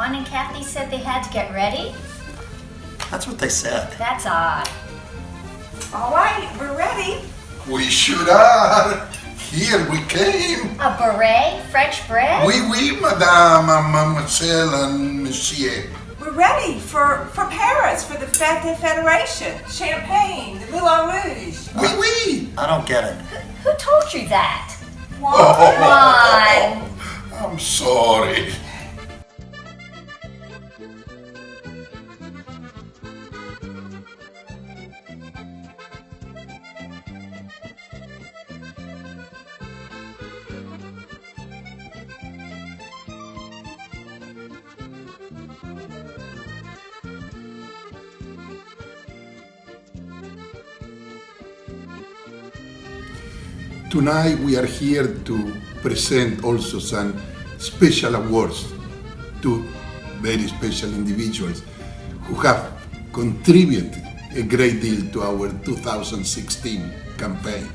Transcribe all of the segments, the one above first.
Juan and Kathy said they had to get ready? That's what they said. That's odd. All right, we're ready. We sure are. Here we came. A beret? French bread? Oui, madame, mademoiselle, and monsieur. We're ready for Paris, for the Fete de Federation. Champagne, the Moulin Rouge. Oui. I don't get it. Who told you that? Oh, Juan. I'm sorry. Tonight we are here to present also some special awards to very special individuals who have contributed a great deal to our 2016 campaign.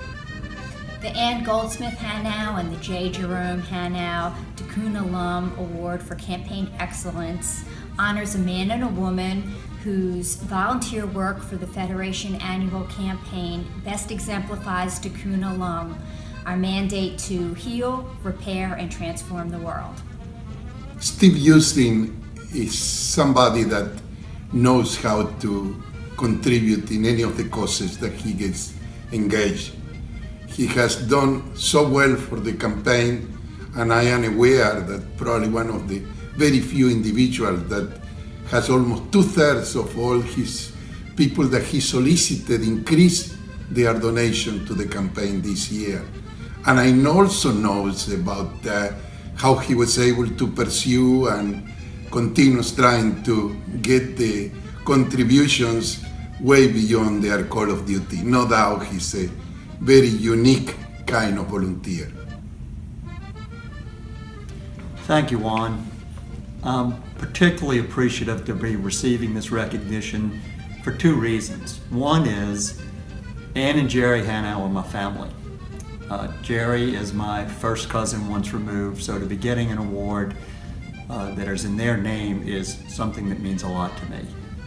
The Ann Goldsmith Hanau and the J. Jerome Hanau Tikkun Alum Award for Campaign Excellence honors a man and a woman whose volunteer work for the Federation annual campaign best exemplifies Tikkun Alum, our mandate to heal, repair, and transform the world. Steve Houston is somebody that knows how to contribute in any of the causes that he gets engaged. He has done so well for the campaign, and I am aware that probably one of the very few individuals that has almost 2/3 of all his people that he solicited increased their donation to the campaign this year. And I also knows about how he was able to pursue and continues trying to get the contributions way beyond their call of duty. No doubt he's a very unique kind of volunteer. Thank you, Juan. I'm particularly appreciative to be receiving this recognition for two reasons. One is Ann and Jerry Hanau are my family. Jerry is my first cousin once removed, so to be getting an award that is in their name is something that means a lot to me.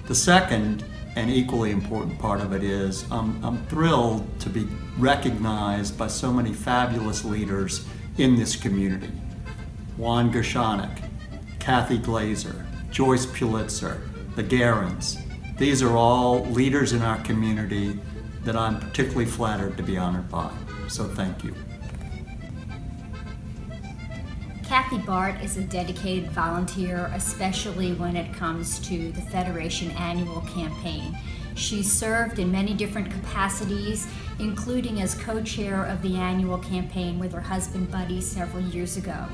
The second and equally important part of it is I'm thrilled to be recognized by so many fabulous leaders in this community. Juan Gershonik, Kathy Glazer, Joyce Pulitzer, the Garens. These are all leaders in our community that I'm particularly flattered to be honored by. So thank you. Kathy Bart is a dedicated volunteer, especially when it comes to the Federation annual campaign. She's served in many different capacities, including as co-chair of the annual campaign with her husband Buddy several years ago.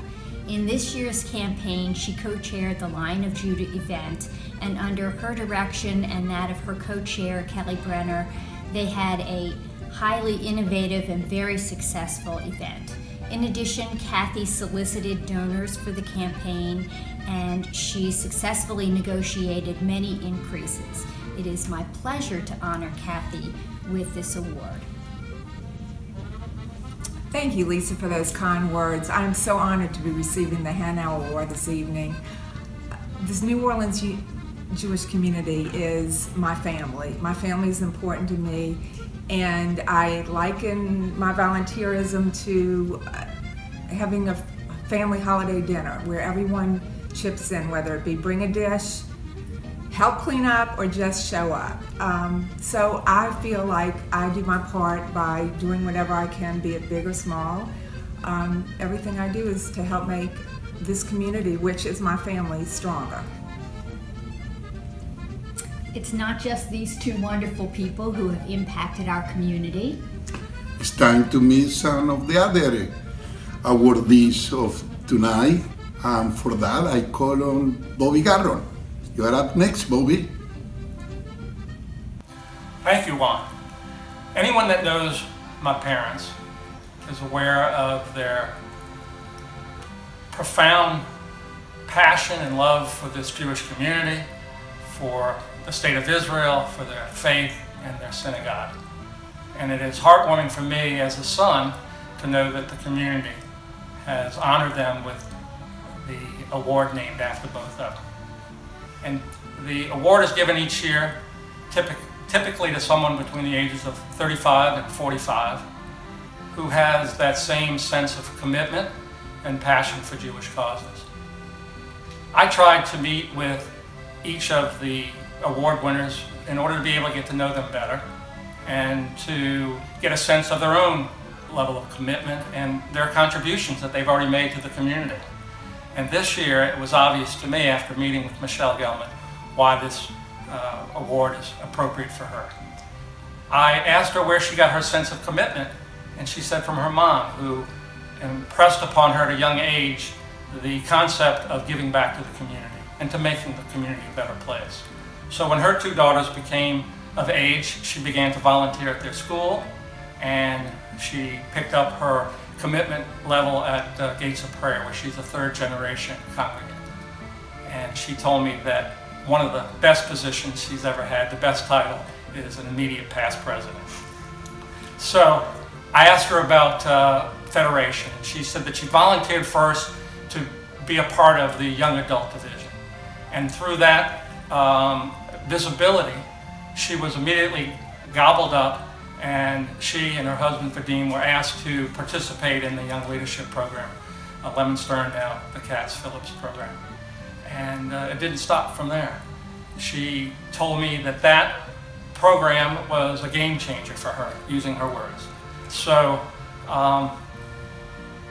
In this year's campaign, she co-chaired the Lion of Judah event, and under her direction and that of her co-chair, Kelly Brenner, they had a highly innovative and very successful event. In addition, Kathy solicited donors for the campaign, and she successfully negotiated many increases. It is my pleasure to honor Kathy with this award. Thank you, Lisa, for those kind words. I'm so honored to be receiving the Hanau Award this evening. This New Orleans Jewish community is my family. My family is important to me, and I liken my volunteerism to having a family holiday dinner where everyone chips in, whether it be bring a dish, help clean up, or just show up. So I feel like I do my part by doing whatever I can, be it big or small. Everything I do is to help make this community, which is my family, stronger. It's not just these two wonderful people who have impacted our community. It's time to meet some of the other awardees of tonight. And for that, I call on Bobby Garron. You are up next, Bobby. Thank you, Juan. Anyone that knows my parents is aware of their profound passion and love for this Jewish community, for the state of Israel, for their faith and their synagogue. And it is heartwarming for me as a son to know that the community has honored them with the award named after both of them. And the award is given each year, typically to someone between the ages of 35 and 45, who has that same sense of commitment and passion for Jewish causes. I tried to meet with each of the award winners in order to be able to get to know them better and to get a sense of their own level of commitment and their contributions that they've already made to the community. And this year, it was obvious to me after meeting with Michelle Gelman why this award is appropriate for her. I asked her where she got her sense of commitment, and she said from her mom, who impressed upon her at a young age the concept of giving back to the community and to making the community a better place. So when her two daughters became of age, she began to volunteer at their school, and she picked up her commitment level at Gates of Prayer, where she's a third-generation congregant. And she told me that one of the best positions she's ever had, the best title, is an immediate past president. So I asked her about Federation. She said that she volunteered first to be a part of the young adult division. And through that visibility, she was immediately gobbled up, and she and her husband Vadim were asked to participate in the Young Leadership Program, Lemon Stern now, the Katz Phillips program. And it didn't stop from there. She told me that that program was a game changer for her, using her words. So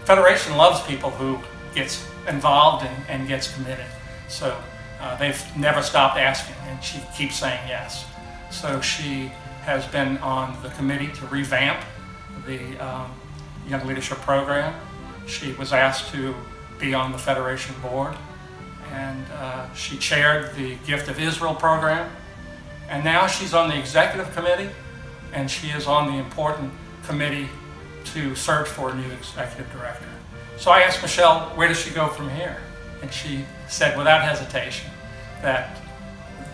Federation loves people who gets involved and gets committed. So they've never stopped asking, and she keeps saying yes. So she has been on the committee to revamp the Young Leadership Program. She was asked to be on the Federation board, and she chaired the Gift of Israel program. And now she's on the executive committee, and she is on the important committee to search for a new executive director. So I asked Michelle, where does she go from here? And she said without hesitation that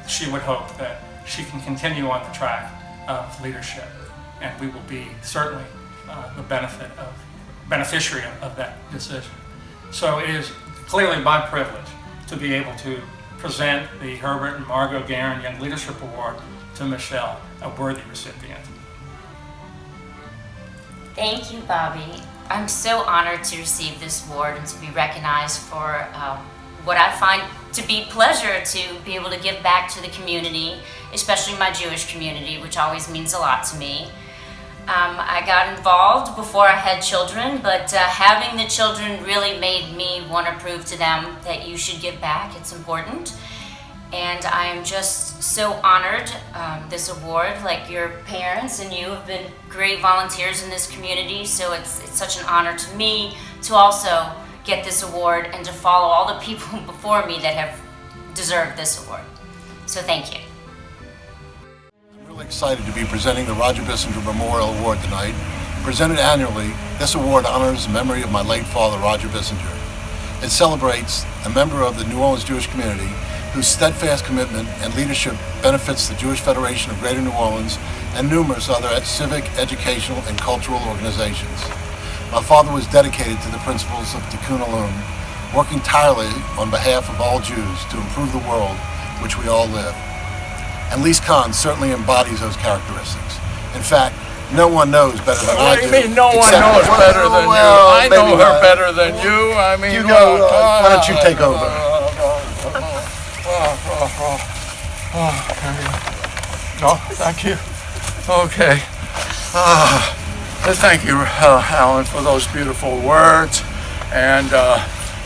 she would hope that she can continue on the track of leadership, and we will be certainly the beneficiary of that decision. So it is clearly my privilege to be able to present the Herbert and Margot Guerin Young Leadership Award to Michelle, a worthy recipient. Thank you, Bobby. I'm so honored to receive this award and to be recognized for what I find to be pleasure to be able to give back to the community, especially my Jewish community, which always means a lot to me. I got involved before I had children, but having the children really made me want to prove to them that you should give back. It's important. And I am just so honored. This award, like your parents and you, have been great volunteers in this community, so it's such an honor to me to also get this award and to follow all the people before me that have deserved this award. So thank you. I'm really excited to be presenting the Roger Bissinger Memorial Award tonight. Presented annually, this award honors the memory of my late father, Roger Bissinger. It celebrates a member of the New Orleans Jewish community whose steadfast commitment and leadership benefits the Jewish Federation of Greater New Orleans and numerous other civic, educational, and cultural organizations. My father was dedicated to the principles of Tikkun Olam, working tirelessly on behalf of all Jews to improve the world which we all live. And Lise Kahn certainly embodies those characteristics. In fact, no one knows better than I do. I mean, no one knows better than you. I know her better than you. I mean, You go, why don't you take over? No, thank you. Okay. Thank you, Alan, for those beautiful words. And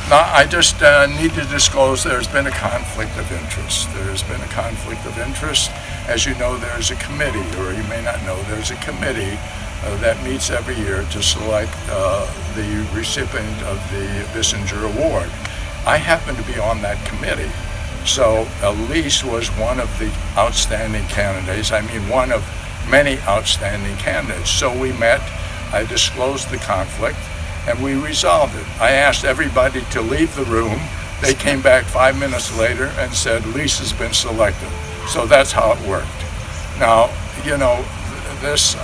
I just need to disclose there's been a conflict of interest. There's been a conflict of interest. As you know, there's a committee, or you may not know, there's a committee that meets every year to select the recipient of the Bissinger Award. I happen to be on that committee. So Elise was one of the outstanding candidates. I mean, one of many outstanding candidates. So we met, I disclosed the conflict, and we resolved it. I asked everybody to leave the room. They came back 5 minutes later and said, Lise has been selected. So that's how it worked. Now, you know, this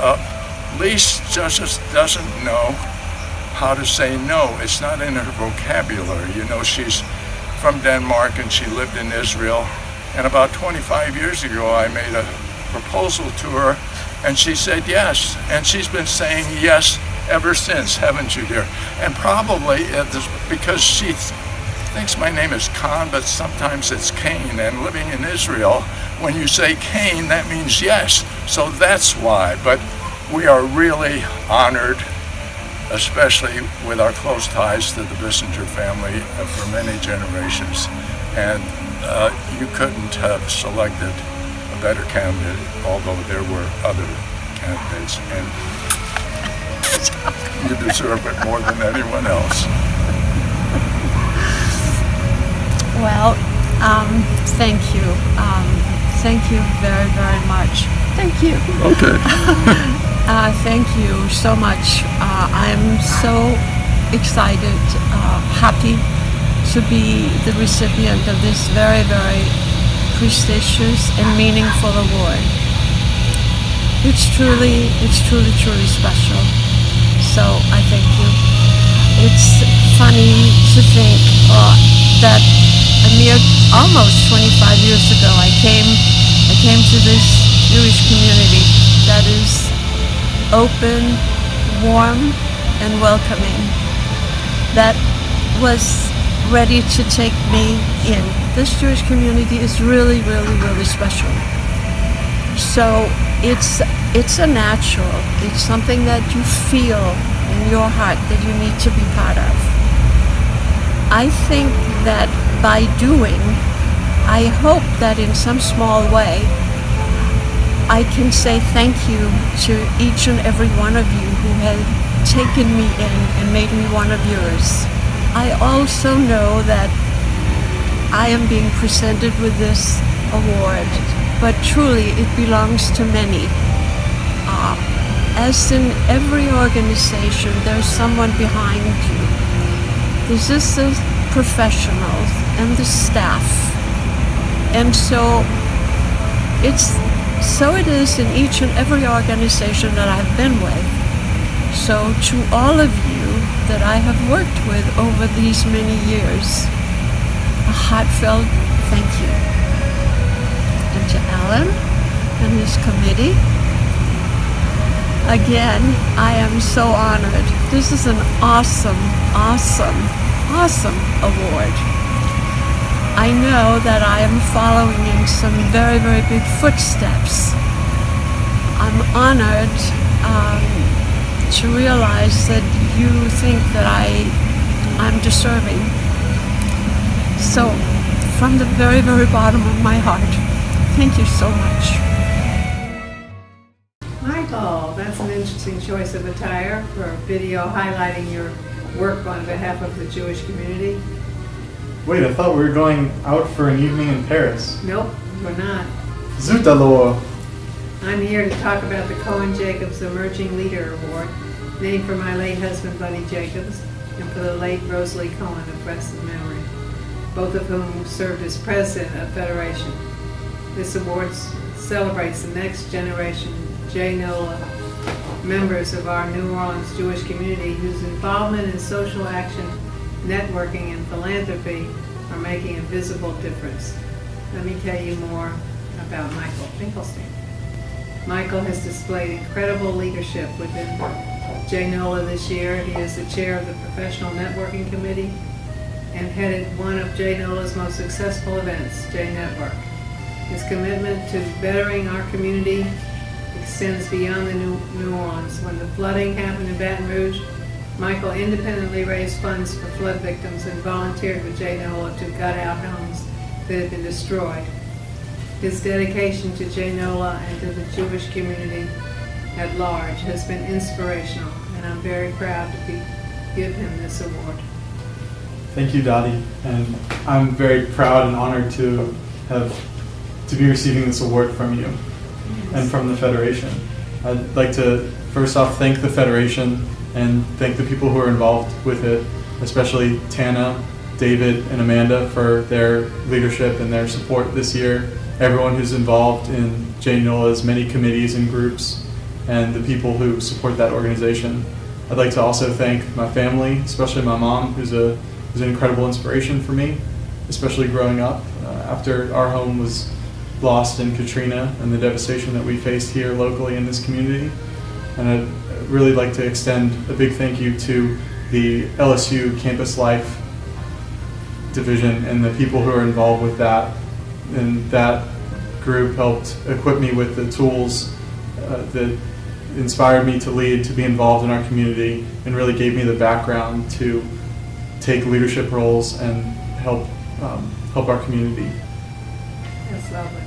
Lise just doesn't know how to say no. It's not in her vocabulary. You know, she's from Denmark and she lived in Israel, And about 25 years ago, I made a proposal to her, and she said yes. And she's been saying yes ever since, haven't you, dear? And probably it's because she thinks my name is Khan, but sometimes it's Cain. And living in Israel, when you say Cain, that means yes. So that's why. But we are really honored, especially with our close ties to the Bissinger family for many generations. And you couldn't have selected a better candidate, although there were other candidates, and you deserve it more than anyone else. Well, thank you. Thank you very, very much. Thank you. Okay. Thank you so much. I'm so excited, happy to be the recipient of this very, very prestigious and meaningful award. It's truly, truly special. So I thank you. It's funny to think that a mere almost 25 years ago I came to this Jewish community that is open, warm, and welcoming, that was ready to take me in. This Jewish community is really, really, really special. So it's a natural, it's something that you feel in your heart that you need to be part of. I think that by doing, I hope that in some small way, I can say thank you to each and every one of you who has taken me in and made me one of yours. I also know that I am being presented with this award, but truly it belongs to many. As in every organization, there's someone behind you. There's just the professionals and the staff. And so it is in each and every organization that I've been with. So to all of you that I have worked with over these many years, a heartfelt thank you. And to Alan and his committee, again, I am so honored. This is an awesome, awesome, awesome award. I know that I am following in some very, very big footsteps. I'm honored to realize that you think that I'm deserving. So, from the very, very bottom of my heart, thank you so much. Michael, that's an interesting choice of attire for a video highlighting your work on behalf of the Jewish community. Wait, I thought we were going out for an evening in Paris. Nope, we're not. Zut alors! I'm here to talk about the Cohen-Jacobs Emerging Leader Award, named for my late husband, Buddy Jacobs, and for the late Rosalie Cohen of rest in memory, both of whom served as president of Federation. This award celebrates the next generation J. NOLA members of our New Orleans Jewish community whose involvement in social action, networking, and philanthropy are making a visible difference. Let me tell you more about Michael Finkelstein. Michael has displayed incredible leadership within J. NOLA this year. He is the chair of the Professional Networking Committee and headed one of J. NOLA's most successful events, J Network. His commitment to bettering our community extends beyond the New Orleans. When the flooding happened in Baton Rouge, Michael independently raised funds for flood victims and volunteered with J. NOLA to gut out homes that had been destroyed. His dedication to J. NOLA and to the Jewish community at large has been inspirational, and I'm very proud to give him this award. Thank you, Dottie, and I'm very proud and honored to be receiving this award from you and from the Federation. I'd like to first off thank the Federation and thank the people who are involved with it, especially Tana, David, and Amanda for their leadership and their support this year, everyone who's involved in J. NOLA's many committees and groups, and the people who support that organization. I'd like to also thank my family, especially my mom, who's an incredible inspiration for me, especially growing up. after our home was lost in Katrina and the devastation that we faced here locally in this community. And I'd really like to extend a big thank you to the LSU Campus Life Division and the people who are involved with that. And that group helped equip me with the tools that inspired me to lead, to be involved in our community, and really gave me the background to take leadership roles and help our community. That's lovely.